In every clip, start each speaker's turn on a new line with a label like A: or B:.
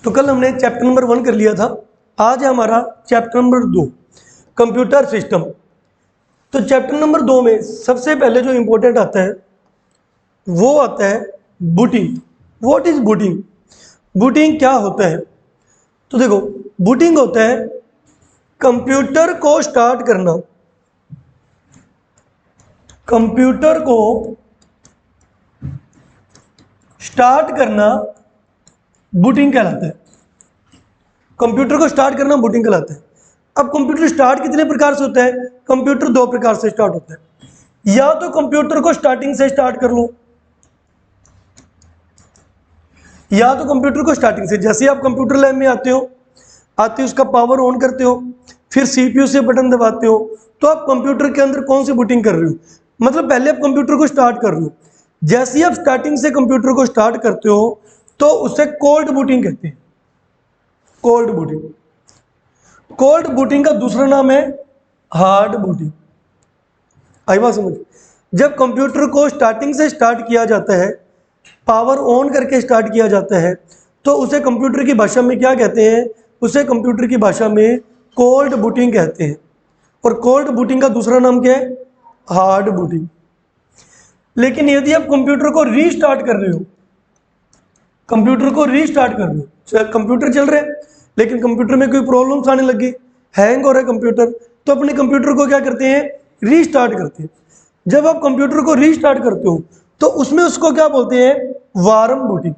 A: तो कल हमने चैप्टर नंबर 1 कर लिया था, आज है हमारा चैप्टर नंबर 2 कंप्यूटर सिस्टम। तो चैप्टर नंबर 2 में सबसे पहले जो इंपॉर्टेंट आता है वो आता है booting. What is booting? Booting क्या होता है? तो देखो, बूटिंग होता है कंप्यूटर को स्टार्ट करना। कंप्यूटर को स्टार्ट करना बूटिंग कहलाता है। कंप्यूटर को स्टार्ट करना बूटिंग कहलाता है। अब कंप्यूटर स्टार्ट कितने प्रकार से होता है? कंप्यूटर दो प्रकार से स्टार्ट होता है। या तो कंप्यूटर को स्टार्टिंग से स्टार्ट कर लो, या तो कंप्यूटर को स्टार्टिंग से, जैसे आप कंप्यूटर लैब में आते हो उसका पावर ऑन करते हो, फिर सीपीयू से बटन दबाते हो, तो आप कंप्यूटर के अंदर कौन सी बूटिंग कर रहे हो? मतलब पहले आप कंप्यूटर को स्टार्ट कर रहे हो। जैसे ही आप स्टार्टिंग से कंप्यूटर को स्टार्ट करते हो तो उसे कोल्ड बूटिंग कहते हैं। Cold booting. कोल्ड बूटिंग का दूसरा नाम है हार्ड बूटिंग। आई बात समझ? जब कंप्यूटर को स्टार्टिंग से स्टार्ट किया जाता है, पावर ऑन करके स्टार्ट किया जाता है, तो उसे कंप्यूटर की भाषा में क्या कहते हैं? उसे कंप्यूटर की भाषा में कोल्ड बूटिंग कहते हैं। और कोल्ड बूटिंग का दूसरा नाम क्या है? Hard booting. लेकिन यदि आप कंप्यूटर को रीस्टार्ट कर रहे हो, कंप्यूटर को रीस्टार्ट कर रहे हो, कंप्यूटर चल रहा है लेकिन कंप्यूटर में कोई प्रॉब्लम्स आने लगी, हैंग हो रहा है कंप्यूटर, तो अपने कंप्यूटर को क्या करते हैं? रीस्टार्ट करते हैं। जब आप कंप्यूटर को रीस्टार्ट करते हो तो उसमें उसको क्या बोलते हैं? Warm booting.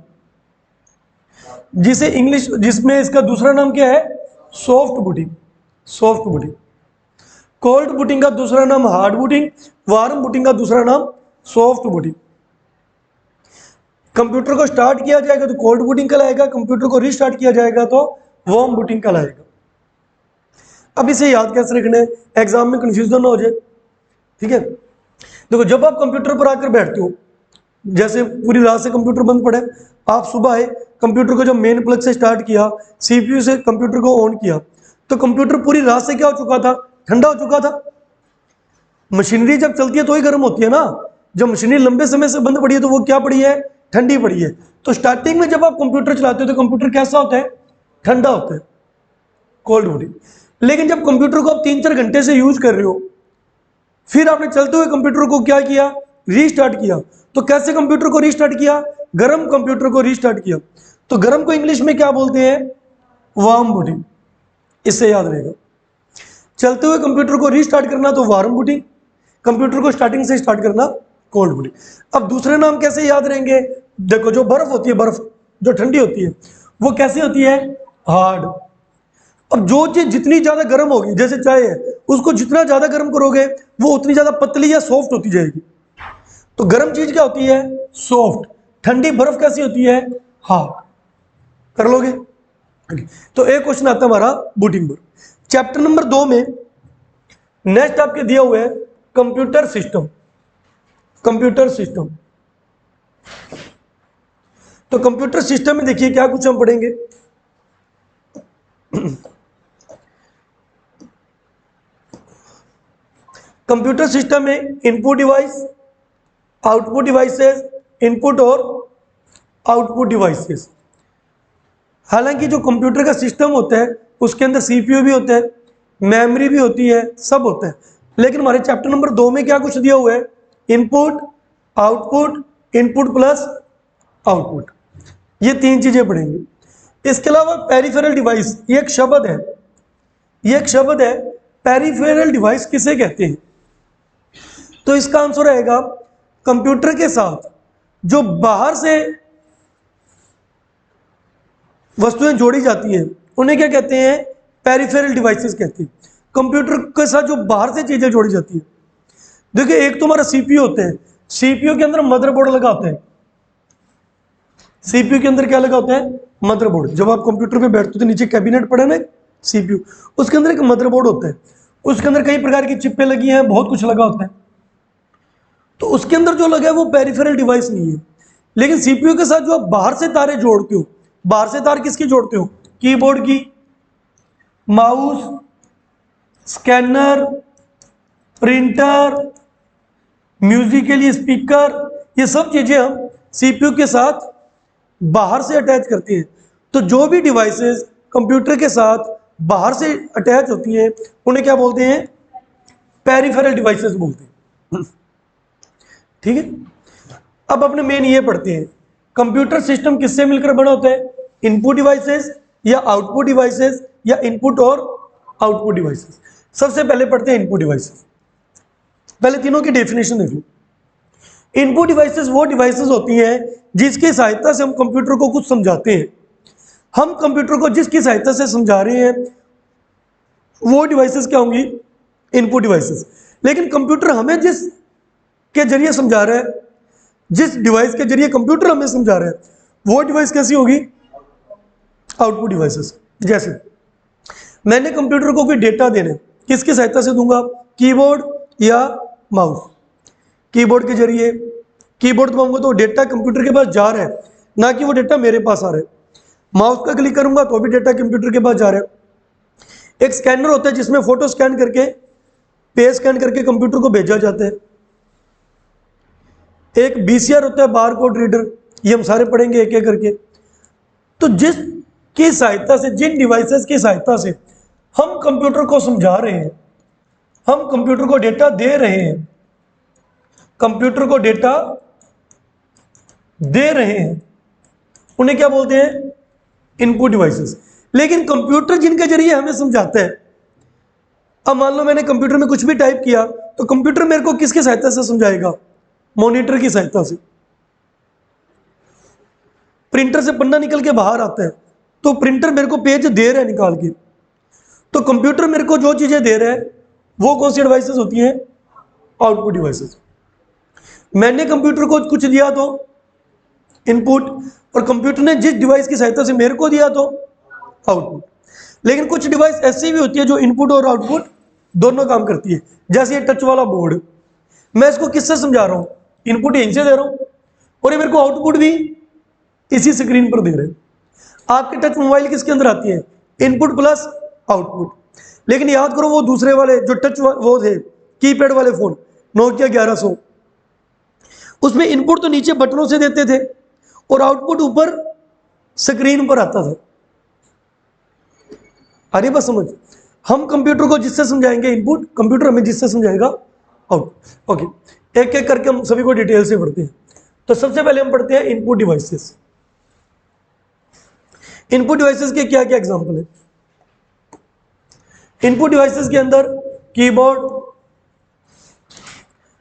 A: जिसमें इसका दूसरा नाम क्या है? Soft booting. Soft booting. Cold booting का दूसरा नाम हार्ड बूटिंग, वार्म बूटिंग का दूसरा नाम सॉफ्ट बूटिंग। कंप्यूटर को स्टार्ट किया जाएगा तो कोल्ड बूटिंग कहलाएगा, कंप्यूटर को रीस्टार्ट किया जाएगा तो वार्म बूटिंग कहलाएगा। अब इसे याद कैसे रखना है, एग्जाम में कंफ्यूजन ना हो जाए, ठीक है? देखो, जब आप कंप्यूटर पर आकर बैठते हो, जैसे पूरी रात से कंप्यूटर बंद पड़ा है, आप सुबह आए, कंप्यूटर को जब मेन प्लग से स्टार्ट किया, सीपीयू से कंप्यूटर को ऑन किया, तो कंप्यूटर पूरी रात से क्या हो चुका था? ठंडा हो चुका था। मशीनरी जब चलती है तो ही गर्म होती है ना। जब मशीनरी लंबे समय से बंद पड़ी है तो वो क्या पड़ी है? ठंडी पड़ी है। तो स्टार्टिंग में जब आप कंप्यूटर चलाते हो तो कंप्यूटर कैसा होता है? ठंडा होता है, कोल्ड बॉडी। लेकिन जब कंप्यूटर को आप 3-4 घंटे से यूज कर रहे हो, फिर आपने चलते हुए कंप्यूटर को क्या किया? रीस्टार्ट किया। तो कैसे कंप्यूटर को रीस्टार्ट किया? गर्म कंप्यूटर को रीस्टार्ट किया। तो गर्म को इंग्लिश में क्या बोलते हैं? Warm booting. इससे याद रहेगा। चलते हुए कंप्यूटर को रीस्टार्ट करना तो वार्म बूटिंग, कंप्यूटर को स्टार्टिंग से स्टार्ट करना कोल्ड बूटिंग। अब दूसरे नाम कैसे याद रहेंगे? देखो, जो बर्फ होती है, बर्फ जो ठंडी होती है, वो कैसी होती है? हार्ड। अब जो चीज जितनी ज्यादा गर्म होगी, जैसे चाय है, उसको जितना ज्यादा गर्म करोगे वो उतनी ज्यादा पतली या सॉफ्ट होती जाएगी। तो गर्म चीज क्या होती है? सॉफ्ट। ठंडी बर्फ कैसी होती है? हार्ड। कर लोगे? तो एक क्वेश्चन आता है हमारा बूटिंग पर। चैप्टर नंबर 2 में नेक्स्ट आपके दिया हुआ है कंप्यूटर सिस्टम। Computer system. तो कंप्यूटर सिस्टम में देखिए क्या कुछ हम पढ़ेंगे। कंप्यूटर सिस्टम में input device, output devices, input और आउटपुट डिवाइसेस। हालांकि जो कंप्यूटर का सिस्टम होता है उसके अंदर सीपीयू भी होता है, मेमोरी भी होती है, सब होता है। लेकिन हमारे चैप्टर नंबर 2 में क्या कुछ दिया हुआ है? Input, output, input plus output, ये 3 चीजें पढ़ेंगे। इसके अलावा पेरिफेरल डिवाइस, ये एक शब्द है, ये एक शब्द है। पेरिफेरल डिवाइस किसे कहते हैं? तो इसका आंसर रहेगा कंप्यूटर के साथ जो बाहर से वस्तुएं जोड़ी जाती हैं उन्हें क्या कहते हैं? पेरिफेरल डिवाइसेस कहते हैं। कंप्यूटर के साथ जो बाहर से चीजें जोड़ी जाती हैं, देखिए, एक तो हमारा सीपीयू होता है, सीपीयू के अंदर मदरबोर्ड लगा होता है। सीपीयू के अंदर क्या लगा होता है? मदरबोर्ड। जब आप कंप्यूटर पे बैठते हो तो नीचे कैबिनेट पड़ा ना सीपीयू, उसके अंदर एक मदरबोर्ड होता है, उसके अंदर कई प्रकार की चिप्पें लगी हैं, बहुत कुछ लगा होता है। तो उसके अंदर जो लगा है वो पेरिफेरल डिवाइस नहीं है। लेकिन सीपीयू के साथ जो आप बाहर से तारें जोड़ते हो, बाहर से तार किसकी जोड़ते हो? कीबोर्ड की, माउस, स्कैनर, प्रिंटर, म्यूजिक के लिए स्पीकर, ये सब चीजें हम सीपीयू के साथ बाहर से अटैच करते हैं। तो जो भी डिवाइसेस कंप्यूटर के साथ बाहर से अटैच होती हैं उन्हें क्या बोलते हैं, पेरिफेरल डिवाइसेस बोलते हैं। ठीक है, अब अपने मेन ये पढ़ते हैं कंप्यूटर सिस्टम किससे मिलकर बना होता है, इनपुट डिवाइसेस या आउटपुट डिवाइसेस या इनपुट और आउटपुट डिवाइसेस। सबसे पहले पढ़ते हैं इनपुट डिवाइसेस। पहले तीनों की डेफिनेशन देख लो। इनपुट डिवाइसेस वो डिवाइसेस होती हैं जिसकी सहायता से हम कंप्यूटर को कुछ समझाते हैं। हम कंप्यूटर को जिसकी सहायता से समझा रहे हैं वो डिवाइसेस क्या होंगी, इनपुट डिवाइसेस। लेकिन कंप्यूटर हमें जिस के जरिए समझा रहा है, जिस डिवाइस के जरिए कंप्यूटर हमें समझा रहा है वो डिवाइस कैसी होगी, आउटपुट डिवाइसेस। जैसे मैंने कंप्यूटर को कोई डेटा देना है, किसकी सहायता से दूंगा, कीबोर्ड या माउस। कीबोर्ड के जरिए कीबोर्ड दबाऊंगा तो डेटा कंप्यूटर के पास जा रहा है, ना कि वो डेटा मेरे पास आ रहा है। माउस का क्लिक करूंगा तो भी डेटा कंप्यूटर के पास जा रहा है। एक स्कैनर होता है जिसमें फोटो स्कैन करके, पेज स्कैन करके कंप्यूटर को भेजा जाता है। एक बीसीआर होता है, बार कोड रीडर। ये हम सारे पढ़ेंगे एक एक करके। तो जिसकी सहायता से, जिन डिवाइसेस की सहायता से हम कंप्यूटर को समझा रहे हैं, हम कंप्यूटर को डेटा दे रहे हैं, कंप्यूटर को डेटा दे रहे हैं, उन्हें क्या बोलते हैं, इनपुट डिवाइसेस। लेकिन कंप्यूटर जिनके जरिए हमें समझाता है, अब मान लो मैंने कंप्यूटर में कुछ भी टाइप किया तो कंप्यूटर मेरे को किसकी सहायता से समझाएगा, मॉनिटर की सहायता से। प्रिंटर से पन्ना निकल के बाहर आता है तो प्रिंटर मेरे को पेज दे रहा है निकाल के, तो कंप्यूटर मेरे को जो चीजें दे रहा है वो कौन सी डिवाइसेस होती हैं, आउटपुट डिवाइसेस। मैंने कंप्यूटर को कुछ दिया तो इनपुट, और कंप्यूटर ने जिस डिवाइस की सहायता से मेरे को दिया तो आउटपुट। लेकिन कुछ डिवाइस ऐसी भी होती है जो इनपुट और आउटपुट दोनों काम करती है। जैसे ये टच वाला बोर्ड, मैं इसको किससे समझा रहा हूँ, इनपुट यहीं से दे रहा हूँ और ये मेरे को आउटपुट भी इसी स्क्रीन पर दे रहे हैं। आपके टच मोबाइल किसके अंदर आती है, इनपुट प्लस आउटपुट। लेकिन याद करो वो दूसरे वाले जो टच वो थे कीपैड वाले फोन, नोकिया 1100, उसमें इनपुट तो नीचे बटनों से देते थे और आउटपुट ऊपर स्क्रीन पर आता था। अरे बस समझ, हम कंप्यूटर को जिससे समझाएंगे इनपुट, कंप्यूटर हमें जिससे समझाएगा आउटपुट। ओके, एक एक करके हम सभी को डिटेल से पढ़ते हैं। तो सबसे पहले हम पढ़ते हैं इनपुट डिवाइसेस। इनपुट डिवाइसेस के क्या क्या एग्जांपल है। इनपुट डिवाइसेस के अंदर keyboard,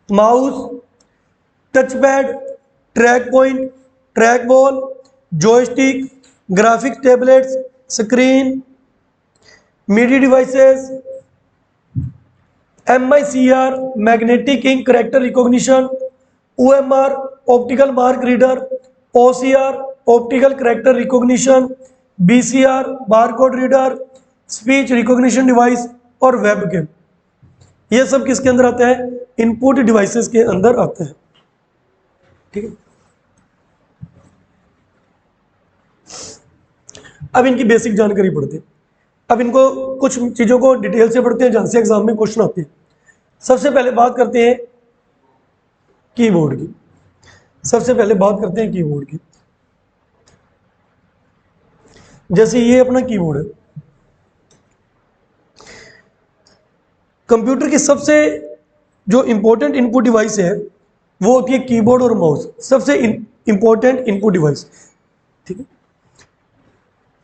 A: mouse, touchpad, track point, track ball, joystick, graphics tablets, screen, media devices, MICR, magnetic ink character recognition, OMR, optical mark reader, OCR, optical character recognition, BCR, barcode reader, speech recognition device और webcam. ये सब किसके अंदर आता है, input devices के अंदर आता है। ठीक है, अब इनकी बेसिक जानकारी पढ़ते हैं। अब इनको कुछ चीजों को डिटेल से पढ़ते हैं जहां से एग्जाम में क्वेश्चन आते हैं। सबसे पहले बात करते हैं कीबोर्ड की। सबसे पहले बात करते हैं कीबोर्ड की। जैसे ये अपना कीबोर्ड है, कंप्यूटर की सबसे जो इंपॉर्टेंट इनपुट डिवाइस है वो होती है कीबोर्ड और माउस, सबसे इंपॉर्टेंट इनपुट डिवाइस। ठीक है,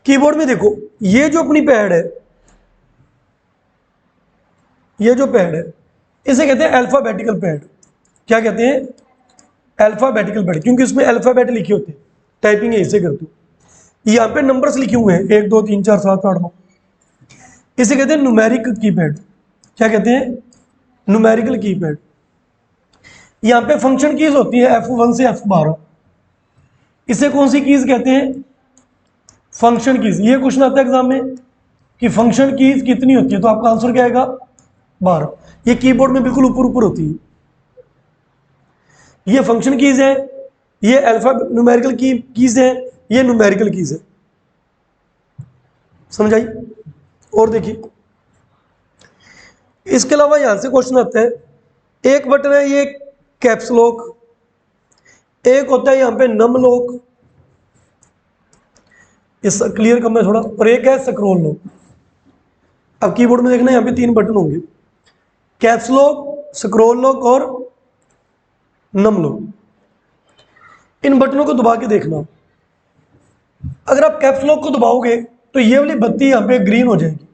A: कीबोर्ड में देखो ये जो अपनी पैड है, ये जो पैड है इसे कहते हैं अल्फाबेटिकल पैड। क्या कहते हैं, अल्फाबेटिकल पैड, क्योंकि इसमें अल्फाबेट लिखे होते हैं, टाइपिंग ऐसे करते हो। यहाँ पे नंबर्स लिखे हुए हैं 1 2 3 4 7 8 9, इसे कहते हैं न्यूमेरिक कीपैड। क्या कहते हैं, न्यूमेरिकल कीपैड। यहाँ पे फंक्शन कीज होती है F1 से F12, इसे कौन सी कीज कहते हैं, फंक्शन कीज। ये क्वेश्चन आता है एग्जाम में कि फंक्शन कीज कितनी होती है, तो आपका आंसर क्या आएगा, 12। ये कीबोर्ड में बिल्कुल ऊपर ऊपर होती है। ये फंक्शन कीज है, ये अल्फा न्यूमेरिकल कीज है, ये न्यूमेरिकल कीज है। समझ आई। और देखिए इसके अलावा यहां से क्वेश्चन आता है, एक बटन है ये कैप्स लॉक, एक होता है यहां पे नम लॉक, इस क्लियर कम है थोड़ा। और एक है स्क्रॉल लॉक। अब कीबोर्ड में देखना यहाँ पे 3 बटन होंगे, कैप्स लॉक, स्क्रॉल लॉक और नम लॉक। इन बटनों को दबा के देखना। अगर आप कैप्स लॉक को दबाओगे तो ये वाली बत्ती यहाँ पे ग्रीन हो जाएगी,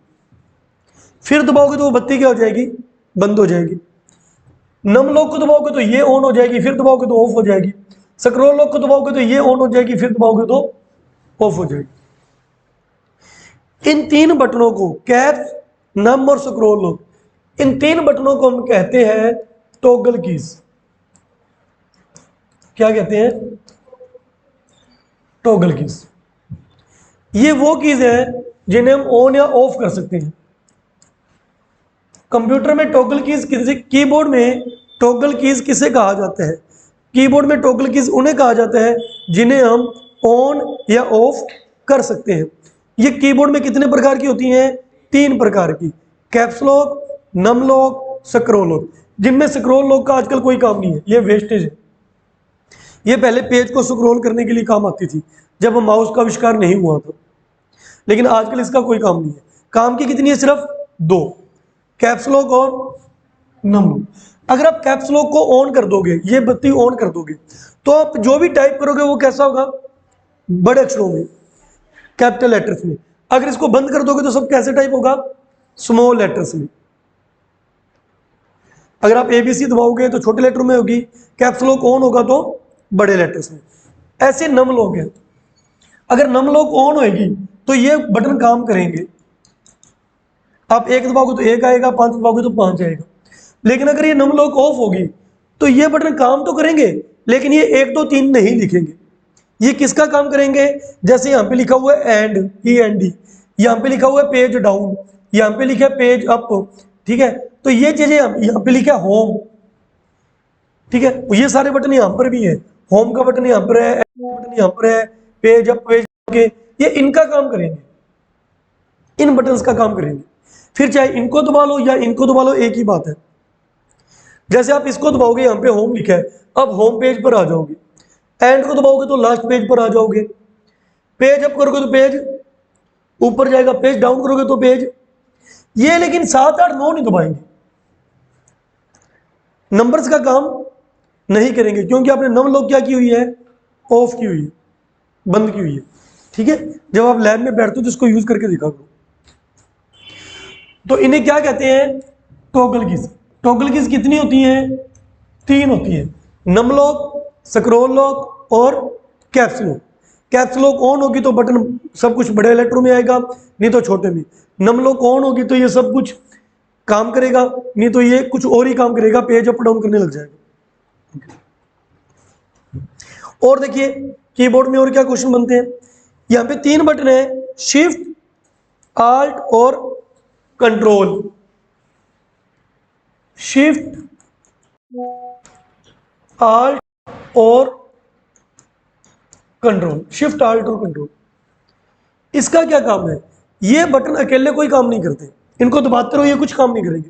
A: फिर दबाओगे तो वो बत्ती क्या हो जाएगी, बंद हो जाएगी। नम लॉक को दबाओगे तो ये ऑन हो जाएगी, फिर दबाओगे तो ऑफ हो जाएगी। स्क्रॉल लॉक को दबाओगे तो ये ऑन हो जाएगी, फिर दबाओगे तो ऑफ हो जाएगी। इन 3 बटनों को, कैप्स, नम और स्क्रॉल लॉक, इन 3 बटनों को हम कहते हैं टॉगल कीज। क्या कहते हैं, टॉगल कीज। ये वो कीज है जिन्हें हम ऑन या ऑफ कर सकते हैं। कंप्यूटर में टॉगल कीज किसे, कीबोर्ड में टॉगल कीज किसे कहा जाता है, कीबोर्ड में टॉगल कीज उन्हें कहा जाता है जिन्हें हम ऑन या ऑफ कर सकते हैं। ये कीबोर्ड में कितने प्रकार की होती हैं, 3 प्रकार की, caps lock, num lock, scroll lock. जिनमें स्क्रॉल लॉक का आजकल कोई काम नहीं है, ये वेस्टेज है। ये पहले पेज को स्क्रॉल करने के लिए काम आती थी जब माउस का आविष्कार नहीं हुआ था, लेकिन आजकल इसका कोई काम नहीं है। काम की कितनी है, सिर्फ 2, कैप्स लॉक और नम लॉक। अगर आप कैप्स लॉक को ऑन कर दोगे, ये बत्ती ऑन कर दोगे, तो आप जो भी टाइप करोगे वो कैसा होगा, बड़े अक्षरों में, कैपिटल लेटर्स में। अगर इसको बंद कर दोगे तो सब कैसे टाइप होगा, स्मॉल लेटर्स में। अगर आप ABC दबाओगे तो छोटे लेटर में होगी, कैप्स लॉक ऑन होगा तो बड़े लेटर्स में। ऐसे नम लॉक है। अगर नम लॉक ऑन होगी तो ये बटन काम करेंगे, आप 1 दबाओगे तो 1 आएगा, 5 दबाओगे तो 5 आएगा। लेकिन अगर ये नम लॉक ऑफ होगी तो ये बटन काम तो करेंगे, लेकिन ये 1 2 3 नहीं लिखेंगे। ये किसका काम करेंगे, जैसे यहाँ पे लिखा हुआ है एंड, END, यहाँ पे लिखा हुआ है पेज डाउन, यहाँ पे लिखा है पेज अप, ठीक है। तो ये चीजें यहाँ पे लिखा है होम, ठीक है। ये सारे बटन यहाँ पर भी है, होम का बटन यहाँ पर है, बटन यहाँ पर है, पेज अप, पेज के, ये इनका काम करेंगे, इन बटन्स का काम करेंगे। फिर चाहे इनको दबा लो या इनको दबा लो, एक ही बात है। जैसे आप इसको दबाओगे, यहाँ पे होम लिखा है, अब होम पेज पर आ जाओगे, एंड को दबाओगे तो लास्ट पेज पर आ जाओगे, पेज अप करोगे तो पेज ऊपर जाएगा, पेज डाउन करोगे तो पेज। ये लेकिन 7 8 9 नहीं दबाएंगे, नंबर्स का काम नहीं करेंगे, क्योंकि आपने नम लॉक क्या की हुई है, ऑफ की हुई है, बंद की हुई है, ठीक है। जब आप लैब में बैठते हो तो इसको यूज करके दिखा करो। तो इन्हें क्या कहते हैं, टॉगल कीज। टॉगल कीज कितनी होती हैं, 3 होती हैं, नम लॉक, स्क्रॉल लॉक और caps lock. Caps lock on होगी तो बटन सब कुछ बड़े लेटरों में आएगा, नहीं तो छोटे में। नम लॉक ऑन होगी तो ये सब कुछ काम करेगा, नहीं तो ये कुछ और ही काम करेगा, पेज अप डाउन करने लग जाएगा। और देखिए कीबोर्ड में और क्या क्वेश्चन बनते हैं, यहाँ पे 3 बटन है, शिफ्ट, आल्ट और कंट्रोल। शिफ्ट, आल्ट और कंट्रोल, शिफ्ट, आल्ट और कंट्रोल। इसका क्या काम है, ये बटन अकेले कोई काम नहीं करते, इनको दबाते रहो ये कुछ काम नहीं करेंगे,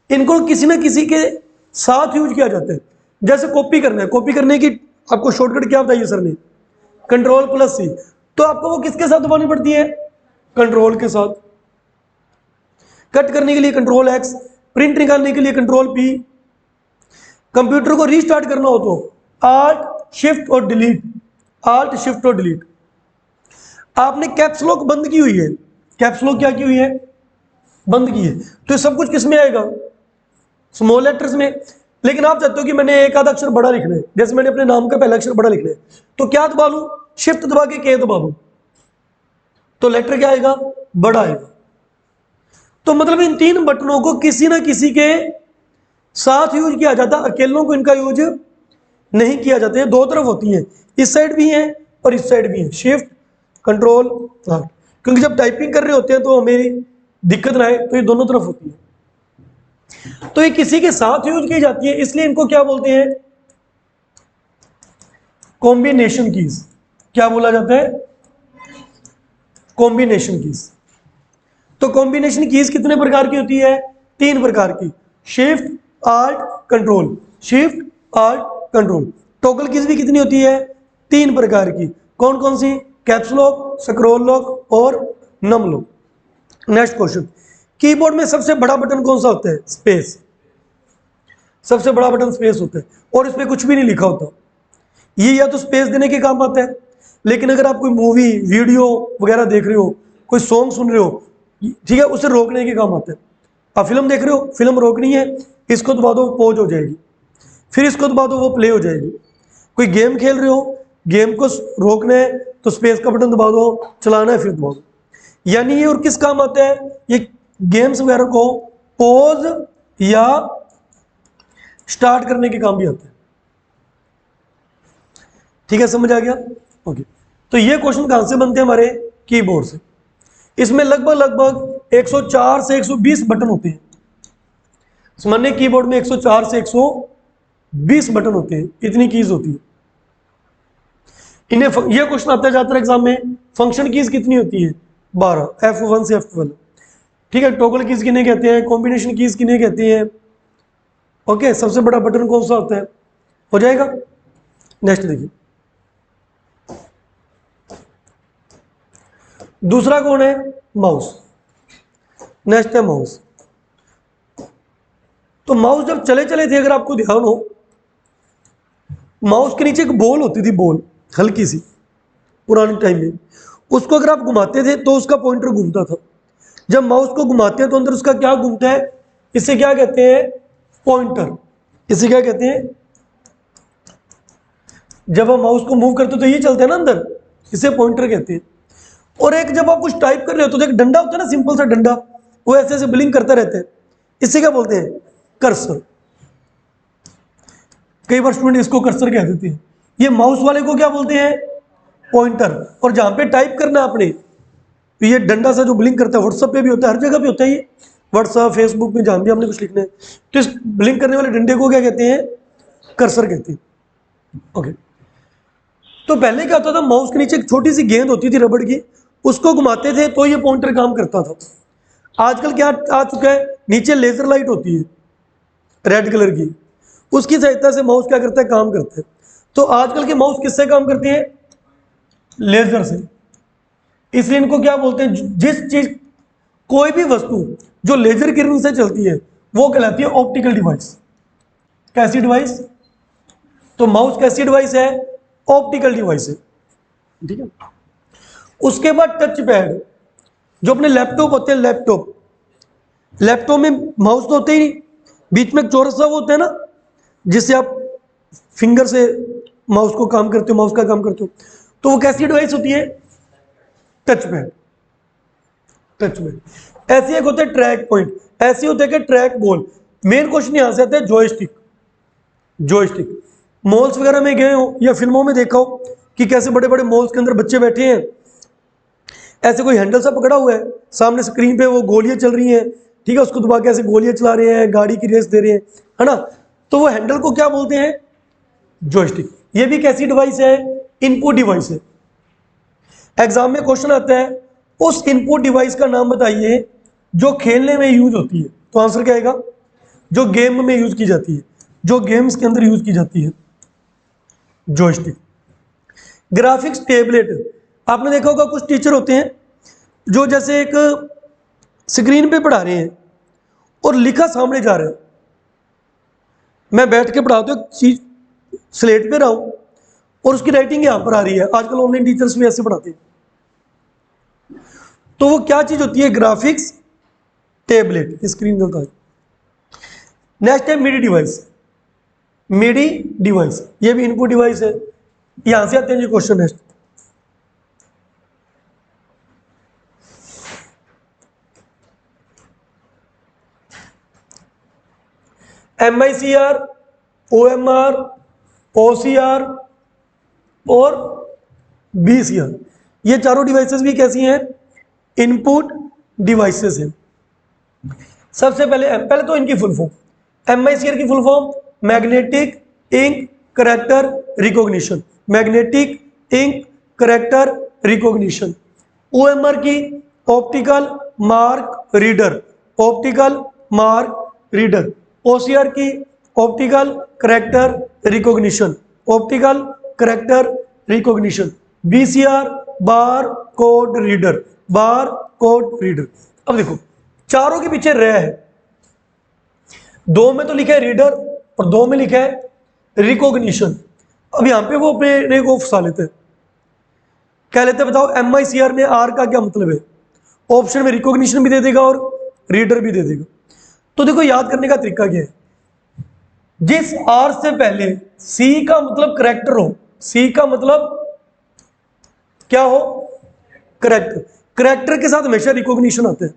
A: इनको किसी ना किसी के साथ यूज किया जाता है। जैसे कॉपी करना है, कॉपी करने की आपको शॉर्टकट क्या बताइए सर ने, Ctrl+C, तो आपको वो किसके साथ दबानी पड़ती है, कंट्रोल के साथ। कट करने के लिए Ctrl+X, प्रिंट निकालने के लिए Ctrl+P, कंप्यूटर को रीस्टार्ट करना हो तो Alt Shift और डिलीट, Alt Shift और डिलीट। आपने कैप्स लॉक बंद की हुई है, कैप्स लॉक क्या की हुई है, बंद की है, तो ये सब कुछ किस में आएगा, स्मॉल लेटर्स में। लेकिन आप चाहते हो कि मैंने एक आधा अक्षर बड़ा लिखना है, जैसे मैंने अपने नाम का पहला अक्षर बड़ा लिखना है, तो क्या दबा लूं, शिफ्ट दबा के K दबा दूं, तो लेटर क्या आएगा, बड़ा आएगा। तो मतलब इन 3 बटनों को किसी ना किसी के साथ यूज किया जाता, अकेलों को इनका यूज नहीं किया जाता है। 2 तरफ होती हैं, इस साइड भी है और इस साइड भी है, शिफ्ट, कंट्रोल, आल्ट। क्योंकि जब टाइपिंग कर रहे होते हैं तो मेरी दिक्कत ना आए, तो ये दोनों तरफ होती है। तो ये किसी के साथ यूज की जाती है, इसलिए इनको क्या बोलते हैं, कॉम्बिनेशन कीज। क्या बोला जाता है, कॉम्बिनेशन कीज। तो कॉम्बिनेशन कीज कितने प्रकार की होती है, 3 प्रकार की, shift, alt, control, shift, alt, control. Toggle keys भी कितनी होती है, 3 प्रकार की, कौन कौन सी, कैप्स लॉक, स्क्रॉल लॉक और num lock. Next question, keyboard में सबसे बड़ा बटन कौन सा होता है? स्पेस। सबसे बड़ा बटन स्पेस होता है और इस पर कुछ भी नहीं लिखा होता। ये या तो स्पेस देने के काम आता है, लेकिन अगर आप कोई मूवी वीडियो वगैरह देख रहे हो, कोई सॉन्ग सुन रहे हो, ठीक है, उसे रोकने के काम आता है। आप फिल्म देख रहे हो, फिल्म रोकनी है, इसको दबा दो, पॉज हो जाएगी, फिर इसको दबा दो, वो प्ले हो जाएगी। कोई गेम खेल रहे हो, गेम को रोकना है तो स्पेस का बटन दबा दो, चलाना है फिर दबा दो। यानी ये और किस काम आता है? ये गेम्स वगैरह को पॉज या स्टार्ट करने के काम भी आता है। ठीक है, समझ आ गया? ओके, तो ये क्वेश्चन कहां से बनते हैं? हमारे कीबोर्ड से। इसमें लगभग 104 से 120 बटन होते हैं। सामान्य कीबोर्ड में 104 से 120 बटन होते हैं, इतनी कीज होती है। इन्हें यह क्वेश्चन आता जाता है एग्जाम में, फंक्शन कीज कितनी होती है? 12, F1 से F12। ठीक है, टॉगल कीज किन्हें कहते हैं? कॉम्बिनेशन कीज किन्हें कहते हैं? ओके, सबसे बड़ा बटन कौन सा होता है? हो जाएगा। नेक्स्ट देखिए, दूसरा कौन है? माउस। नेक्स्ट है माउस। तो माउस जब चले चले थे, अगर आपको ध्यान हो, माउस के नीचे एक बॉल होती थी, बॉल हल्की सी, पुराने टाइम में। उसको अगर आप घुमाते थे तो उसका पॉइंटर घूमता था। जब माउस को घुमाते हैं तो अंदर उसका क्या घूमता है? इसे क्या कहते हैं? पॉइंटर। इसे क्या कहते हैं? जब हम माउस को मूव करते तो ये चलता है ना अंदर, इसे पॉइंटर कहते हैं। और एक जब आप कुछ टाइप कर रहे हो तो एक डंडा होता है ना, सिंपल सा डंडा, वो ऐसे ऐसे ब्लिंक करता रहता है, इसे क्या बोलते हैं? कर्सर। कई बार स्टूडेंट इसको कर्सर कह देते हैं। ये माउस वाले को क्या बोलते हैं? पॉइंटर। और जहां पे टाइप करना आपने, तो ये डंडा सा जो ब्लिंक करता है, व्हाट्सएप पे भी होता है, हर जगह पे होता है ये, व्हाट्सएप फेसबुक में, जहां भी हमने कुछ लिखना है, तो इस ब्लिंक करने वाले डंडे को क्या कहते हैं? कर्सर कहते हैं। ओके, तो पहले क्या होता था, माउस के नीचे एक छोटी सी गेंद होती थी रबड़ की, उसको घुमाते थे तो ये पॉइंटर काम करता था। आजकल क्या आ चुका है? नीचे लेजर लाइट होती है रेड कलर की, उसकी सहायता से माउस क्या करता है? काम करता है। तो आजकल के माउस किससे काम करते हैं? लेजर से। इसलिए इनको क्या बोलते हैं? जिस चीज, कोई भी वस्तु जो लेजर किरण से चलती है वो कहलाती है ऑप्टिकल डिवाइस। कैसी डिवाइस? तो माउस कैसी डिवाइस है? ऑप्टिकल डिवाइस है। ठीक है, उसके बाद टच पैड, जो अपने लैपटॉप होते हैं, लैपटॉप में माउस तो होते ही नहीं, बीच में एक चौरस सा वो होता है ना, जिससे आप फिंगर से माउस को काम करते हो, माउस का काम करते हो, तो वो कैसी डिवाइस होती है? Touch pad. Touch pad. ऐसे एक होता है ट्रैक पॉइंट, ऐसे होता है कि ट्रैक बॉल। मेन क्वेश्चन यहां से आता है जॉयस्टिक। जॉयस्टिक, मॉल्स वगैरह में गए हो या फिल्मों में देखा हो कि कैसे बड़े बड़े मॉल्स के अंदर बच्चे बैठे हैं, ऐसे कोई हैंडल सा पकड़ा हुआ है, सामने स्क्रीन पे वो गोलियां चल रही हैं, ठीक है, उसको दबा के ऐसे गोलियां चला रहे हैं, गाड़ी की रेस दे रहे हैं, है ना, तो वो हैंडल को क्या बोलते हैं? जॉयस्टिक। ये भी कैसी डिवाइस है? इनपुट डिवाइस है। एग्जाम में क्वेश्चन आता है, उस इनपुट डिवाइस का नाम बताइए जो खेलने में यूज होती है। तो आंसर क्या आएगा? जो गेम में यूज की जाती है, जो गेम्स के अंदर यूज की जाती है, जॉयस्टिक। ग्राफिक्स टेबलेट, आपने देखा होगा कुछ टीचर होते हैं जो जैसे एक स्क्रीन पे पढ़ा रहे हैं और लिखा सामने जा रहा है, मैं बैठ के पढ़ाता हूँ, चीज स्लेट पे रहा हूं और उसकी राइटिंग यहां पर आ रही है। आजकल ऑनलाइन टीचर्स भी ऐसे पढ़ाते हैं। तो वो क्या चीज होती है? ग्राफिक्स टेबलेट, स्क्रीन होता है। नेक्स्ट है मिडी डिवाइस। मिडी डिवाइस, ये भी इनपुट डिवाइस है। यहां से आते हैं जी question. Next, MICR, OMR, OCR और BCR, ये चारों डिवाइसेस भी कैसी हैं? इनपुट डिवाइसेस हैं। सबसे पहले तो इनकी फुल फॉर्म, MICR की full form magnetic ink character recognition, magnetic ink character recognition. OMR की optical mark reader, optical mark reader. OCR की optical character recognition, optical character recognition. BCR bar code reader, bar code reader. अब देखो चारों के पीछे रह है, दो में तो लिखा है रीडर और दो में लिखा है रिकॉग्निशन। अब यहां पे वो अपने को फंसा लेते हैं, क्या लेते हैं बताओ, MICR में आर का क्या मतलब है, ऑप्शन में रिकॉग्निशन भी दे देगा और रीडर भी दे देगा। तो देखो याद करने का तरीका क्या है, जिस आर से पहले सी का मतलब करेक्टर हो, सी का मतलब क्या हो, करेक्टर, करेक्टर के साथ हमेशा रिकॉग्निशन आते हैं,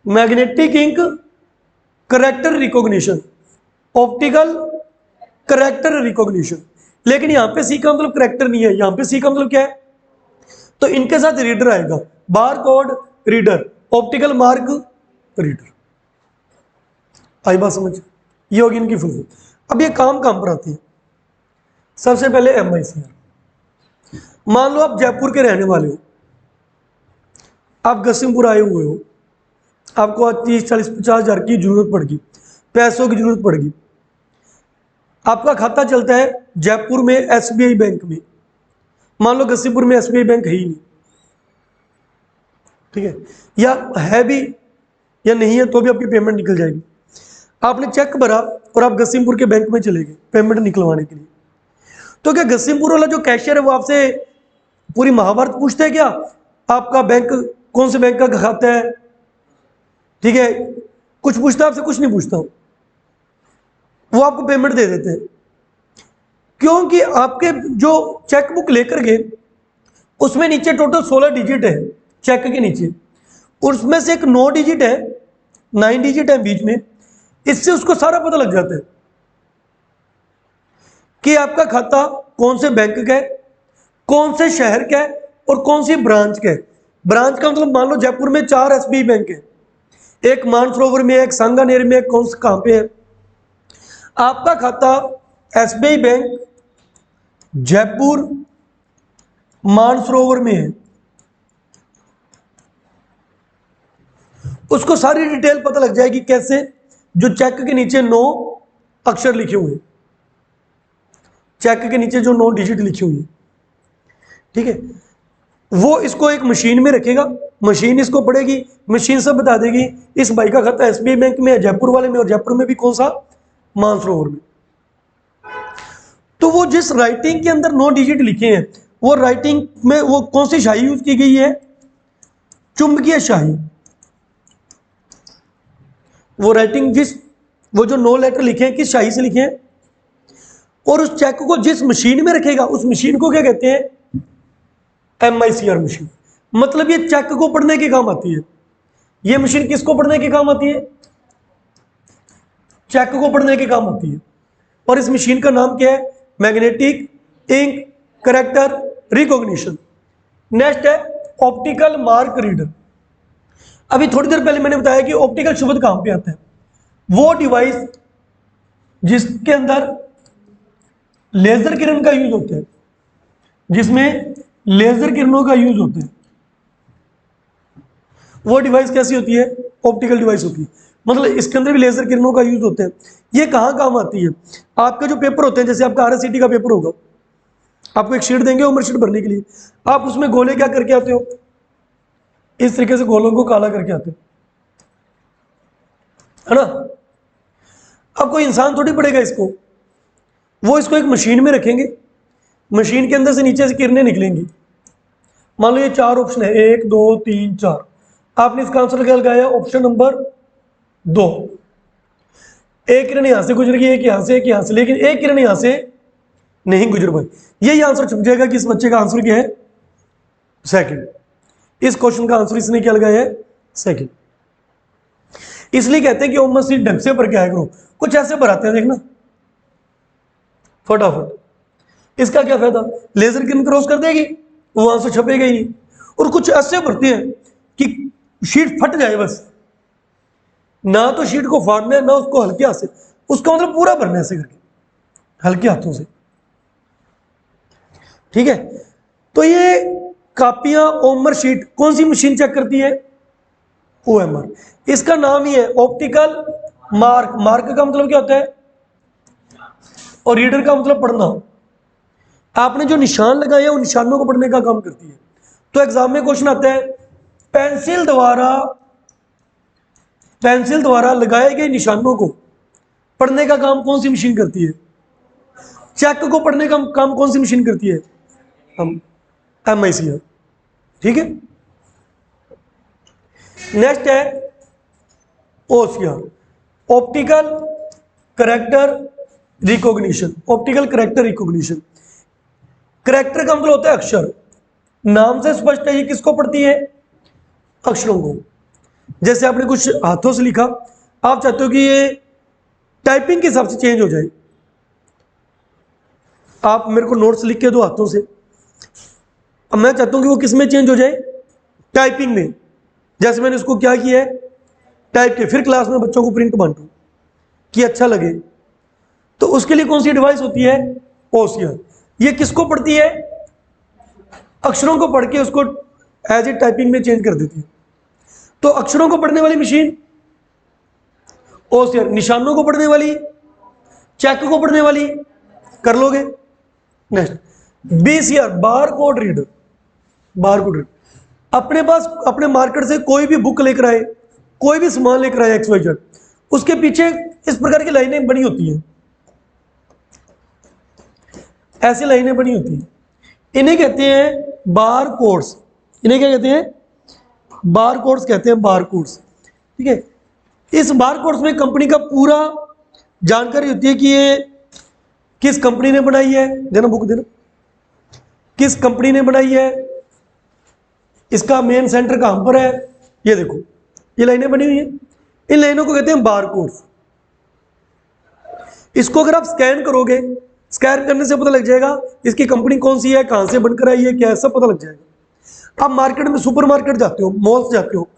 A: magnetic ink character recognition, optical character recognition. लेकिन यहां पे सी का मतलब करेक्टर नहीं है, यहां पे सी का मतलब क्या है, तो इनके साथ रीडर आएगा, bar code reader, optical mark reader. आई बात समझ, ये होगी इनकी फुल। अब ये काम पर आती है। सबसे पहले MICR, मान लो आप जयपुर के रहने वाले हो, आप गसिमपुर आए हुए हो, आपको आज 30-40-50 हज़ार की जरूरत पड़गी, पैसों की जरूरत पड़गी, आपका खाता चलता है जयपुर में SBI बैंक में, मान लो गसीपुर में SBI बैंक है ही नहीं, ठीक है, या है भी या नहीं है तो भी आपकी पेमेंट निकल जाएगी। आपने चेक भरा और आप गसीमपुर के बैंक में चले गए पेमेंट निकलवाने के लिए, तो क्या गसीमपुर वाला जो कैशियर है वो आपसे पूरी महाभारत पूछता है क्या, आपका बैंक कौन से बैंक का खाता है, ठीक है, कुछ पूछता है आपसे, कुछ नहीं पूछता, वो आपको पेमेंट दे देते हैं, क्योंकि आपके जो चेकबुक लेकर गए उसमें नीचे टोटल 16 डिजिट है चेक के नीचे, उसमें से एक 9 डिजिट है, 9 डिजिट है बीच में, इससे उसको सारा पता लग जाता है कि आपका खाता कौन से बैंक का है, कौन से शहर का है और कौन सी ब्रांच का है। ब्रांच का मतलब मान लो जयपुर में 4 SBI बैंक है, एक मानसरोवर में, एक सांगानेर में, एक कौन से कहां पे है। आपका खाता SBI बैंक जयपुर मानसरोवर में है, उसको सारी डिटेल पता लग जाएगी। कैसे, जो चेक के नीचे 9 अक्षर लिखे हुए हैं, चेक के नीचे जो 9 डिजिट लिखी हुई है, ठीक है, वो इसको एक मशीन में रखेगा, मशीन इसको पढ़ेगी, मशीन सब बता देगी इस भाई का खाता SBI बैंक में है, जयपुर वाले में, और जयपुर में भी कौन सा, मानसरोवर में। तो वो जिस राइटिंग के अंदर 9 डिजिट लिखे हैं, वो राइटिंग में वो कौन सी शाही यूज की गई है, चुंबकीय शाही। वो राइटिंग वो जो 9 लेटर लिखे हैं किस शाही से लिखे हैं, और उस चेक को जिस मशीन में रखेगा उस मशीन को क्या कहते हैं, MICR मशीन। मतलब ये चेक को पढ़ने के काम आती है, ये मशीन किसको पढ़ने के काम आती है, चेक को पढ़ने के काम आती है। और इस मशीन का नाम क्या है, magnetic ink character recognition. Next है ऑप्टिकल मार्क रीडर। अभी थोड़ी देर पहले मैंने बताया कि ऑप्टिकल शब्द कहां पे आता है, वो डिवाइस जिसके अंदर लेजर किरण का यूज होता है, जिसमें लेजर किरणों का यूज होता है, वो डिवाइस कैसी होती है, ऑप्टिकल डिवाइस होती है। मतलब इसके अंदर भी लेजर किरणों का यूज होता है। ये कहां काम आती है, आपका जो पेपर होते हैं, जैसे आपका RSCT का पेपर होगा, आपको एक शीट देंगे उम्र शीट भरने के लिए, आप उसमें गोले क्या करके आते हो, इस तरीके से गोलों को काला करके आते हो, है ना। अब कोई इंसान थोड़ी पड़ेगा इसको, वो इसको एक मशीन में रखेंगे, मशीन के अंदर से नीचे से किरणें निकलेंगी। मान लो ये 4 ऑप्शन है, 1 2 3 4, आपने इसका आंसर लगाया ऑप्शन नंबर 2। एक किरण यहां से गुजर गई, एक यहां से, एक यहां से, लेकिन एक किरण यहां से नहीं गुजर पाई। यही आंसर छुप जाएगा कि इस बच्चे का आंसर क्या है, सेकंड। इस क्वेश्चन का आंसर इसने क्या लगाया है, सेकंड। इसलिए कहते हैं कि उम्र सीट ढंग से भर के आया करो, कुछ ऐसे भराते हैं देखना फटाफट, इसका क्या फायदा, लेजर किरण क्रॉस कर देगी, वो आंसर छपेगा ही नहीं। और कुछ ऐसे भरते हैं कि शीट फट जाए बस, ना तो शीट को फाड़ना है ना उसको हल्के हाथ से, उसका मतलब पूरा भरना ऐसे करके हल्के हाथों से, ठीक है। तो ये कापियां ओमर शीट कौन सी मशीन चेक करती है, OMR। इसका नाम ही है ऑप्टिकल मार्क। मार्क का मतलब क्या होता है, और रीडर का मतलब पढ़ना। आपने जो निशान लगाए हैं वो निशानों को पढ़ने का काम करती है। तो एग्जाम में क्वेश्चन आता है, पेंसिल द्वारा लगाए गए निशानों को पढ़ने का काम कौन सी मशीन करती है? चेक को पढ़ने का काम कौन सी मशीन करती है? हम MICR। ठीक है, नेक्स्ट है OCR, optical character recognition. Optical character recognition, character का मतलब होता है अक्षर। नाम से स्पष्ट है ये किसको पढ़ती है? अक्षरों को। जैसे आपने कुछ हाथों से लिखा, आप चाहते हो कि ये टाइपिंग के हिसाब से चेंज हो जाए, आप मेरे को नोट्स लिख के दो हाथों से, अब मैं चाहता हूं कि वो किस में चेंज हो जाए? टाइपिंग में। जैसे मैंने उसको क्या किया है, टाइप किया, फिर क्लास में बच्चों को प्रिंट बांटूं कि अच्छा लगे, तो उसके लिए कौन सी डिवाइस होती है? OCR। ये किसको पढ़ती है? अक्षरों को पढ़ के उसको एज ए टाइपिंग में चेंज कर देती है। तो अक्षरों को पढ़ने वाली मशीन OCR, निशानों को पढ़ने वाली, चेक को पढ़ने वाली, कर लोगे। Next BCR, bar code reader. Bar code reader, अपने पास अपने मार्केट से कोई भी बुक लेकर आए, कोई भी सामान लेकर आए XYZ, उसके पीछे इस प्रकार की लाइनें बनी होती हैं, ऐसी लाइनें बनी होती हैं, इन्हें कहते हैं बार कोड्स। इन्हें क्या कहते हैं? बार कोड्स कहते हैं, बार कोड्स। ठीक है, इस बार कोड्स में कंपनी का पूरा जानकारी होती है कि ये किस कंपनी ने बनाई है, देना बुक देना, किस कंपनी ने बनाई है, इसका मेन सेंटर कहां पर है। ये देखो, ये लाइनें बनी हुई है, इन लाइनों को कहते हैं बार कोड्स। इसको अगर आप स्कैन करोगे, स्कैन करने से पता लग जाएगा इसकी कंपनी कौन सी है, कहां से बनकर आई है, क्या है, सब पता लग जाएगा। आप मार्केट में, सुपर मार्केट जाते हो, मॉल्स जाते हो,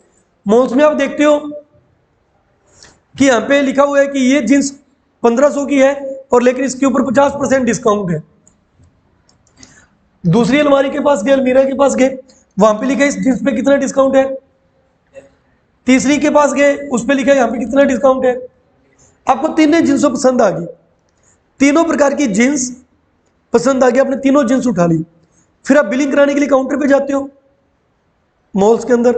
A: मॉल्स में आप देखते हो कि यहाँ पे लिखा हुआ है कि ये जींस 1500 की है, और लेकिन इसके ऊपर 50% डिस्काउंट है। दूसरी अलमारी के पास गए, अलमीरा के पास गए, वहां पे लिखा है इस जींस पे कितना डिस्काउंट है। तीसरी के पास गए, उस पे लिखा है यहाँ पे कितना डिस्काउंट है। आपको तीनों जींसों पसंद आ गई, तीनों प्रकार की जींस पसंद आ गई, आपने तीनों जींस उठा ली, फिर आप बिलिंग कराने के लिए काउंटर पे जाते हो मॉल्स के अंदर।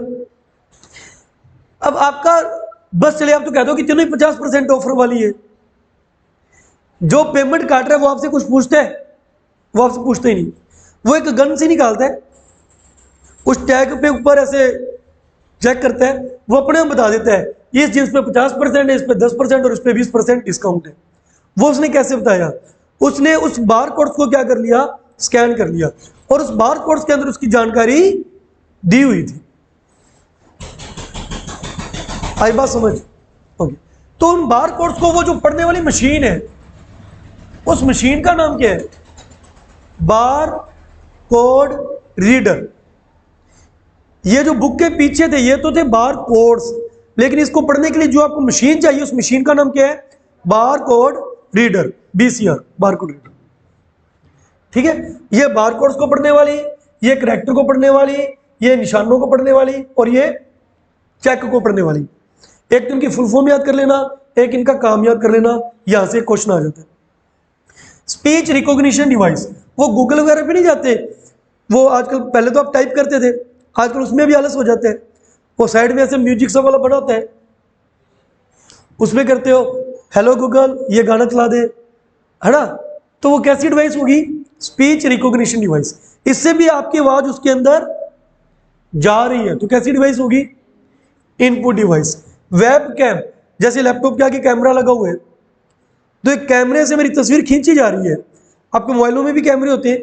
A: अब आपका बस चले, आप तो कहते हो कि तीनों ही 50% ऑफर वाली है। जो पेमेंट काट रहा है वो आपसे कुछ पूछता है? वो आपसे पूछते ही नहीं, वो एक गन से निकालता है, उस टैग पे ऊपर ऐसे चेक करता है, वो अपने आप बता देता है इस जींस पे 50% है, इस पे 10% और इस पे 20% डिस्काउंट है। वो उसने कैसे बताया? उसने उस बार कोड को क्या कर लिया? स्कैन कर लिया, और उस बार कोड के अंदर उसकी जानकारी दी हुई थी। आई बात समझ? ओके, तो उन बार कोड्स को वो जो पढ़ने वाली मशीन है, उस मशीन का नाम क्या है? Bar code reader. ये जो बुक के पीछे थे ये तो थे बार कोड्स, लेकिन इसको पढ़ने के लिए जो आपको मशीन चाहिए, उस मशीन का नाम क्या है? Bar code reader, BCR, bar code reader. ठीक है, ये बार कोड्स को पढ़ने वाली, ये करैक्टर को पढ़ने वाली, ये निशानों को पढ़ने वाली, और ये चेक को पढ़ने वाली। एक तो इनकी फुल फॉर्म याद कर लेना, एक इनका काम याद कर लेना, यहां से क्वेश्चन आ जाता है। स्पीच रिकॉग्निशन डिवाइस, वो गूगल वगैरह पे नहीं जाते, वो आजकल, पहले तो आप टाइप करते थे, आजकल उसमें भी आलस हो जाते हैं, वो साइड में ऐसे म्यूजिक सब वाला बना होता है, उसमें करते हो हेलो गूगल ये गाना चला दे, है ना। तो वो कैसी डिवाइस होगी? Speech recognition device. इससे भी आपकी आवाज उसके अंदर जा रही है, तो कैसी डिवाइस होगी? Input device. वेब कैम, जैसे लैपटॉप के आगे कैमरा लगा हुआ है, तो एक कैमरे से मेरी तस्वीर खींची जा रही है। आपके मोबाइलों में भी कैमरे होते हैं,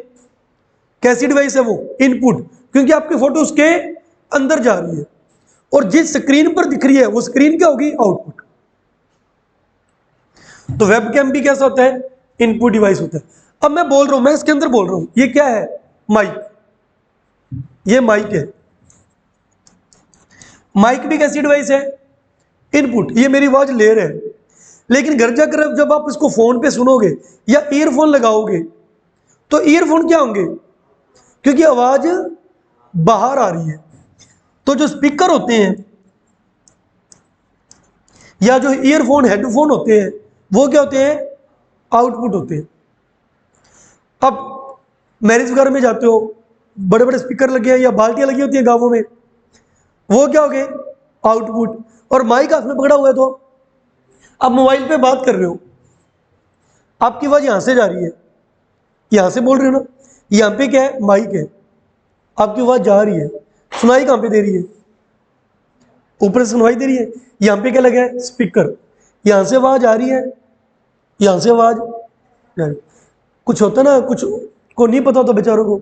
A: कैसी डिवाइस है वो? इनपुट, क्योंकि आपकी फोटो उसके अंदर जा रही है, और जिस स्क्रीन पर दिख रही है वो स्क्रीन क्या होगी? आउटपुट। तो वेब कैम भी कैसा होता है? इनपुट डिवाइस होता है। अब मैं बोल रहा हूं, मैं इसके अंदर बोल रहा हूं, ये क्या है? माइक। ये माइक है, माइक भी कैसी डिवाइस है? इनपुट। ये मेरी आवाज ले रहे हैं, लेकिन घर जाकर जब आप इसको फोन पे सुनोगे या ईयरफोन लगाओगे, तो ईयरफोन क्या होंगे? क्योंकि आवाज बाहर आ रही है। तो जो स्पीकर होते हैं या जो ईयरफोन हेडफोन होते हैं, वो क्या होते हैं? आउटपुट होते हैं। अब मैरिज वगैरह में जाते हो, बड़े बड़े स्पीकर लगे हैं या बाल्टियां लगी होती हैं गाँवों में, वो क्या हो गए आउटपुट। और माइक हाथ में पकड़ा हुआ है, तो अब मोबाइल पे बात कर रहे हो, आपकी आवाज यहां से जा रही है, यहां से बोल रहे हो ना, यहाँ पे क्या है माइक है, आपकी आवाज जा रही है, सुनाई कहाँ पे दे रही है, ऊपर से सुनाई दे रही है। यहाँ पे क्या लगा है स्पीकर, यहाँ से आवाज आ रही है, यहाँ से आवाज जा रही है। कुछ होता ना, कुछ को नहीं पता होता बेचारों को,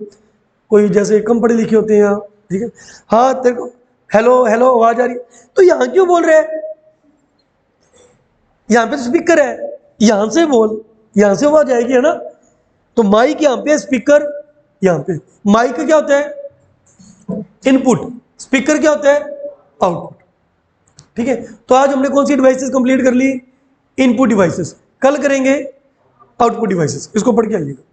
A: कोई जैसे कम पढ़े लिखे होते हैं यहाँ, ठीक है, हाँ तेरे को हेलो हेलो आवाज आ रही है, तो यहाँ क्यों बोल रहे हैं, यहाँ पे तो स्पीकर है, यहाँ से बोल, यहाँ से आवाज आएगी, है ना। तो माइक यहाँ पे, स्पीकर यहाँ पे। माइक क्या होता है इनपुट, स्पीकर क्या होता है आउटपुट, ठीक है। तो आज हमने कौन सी डिवाइसेस कंप्लीट कर ली, इनपुट डिवाइसेस, कल करेंगे आउटपुट डिवाइसेस। इसको पढ़ के आइएगा।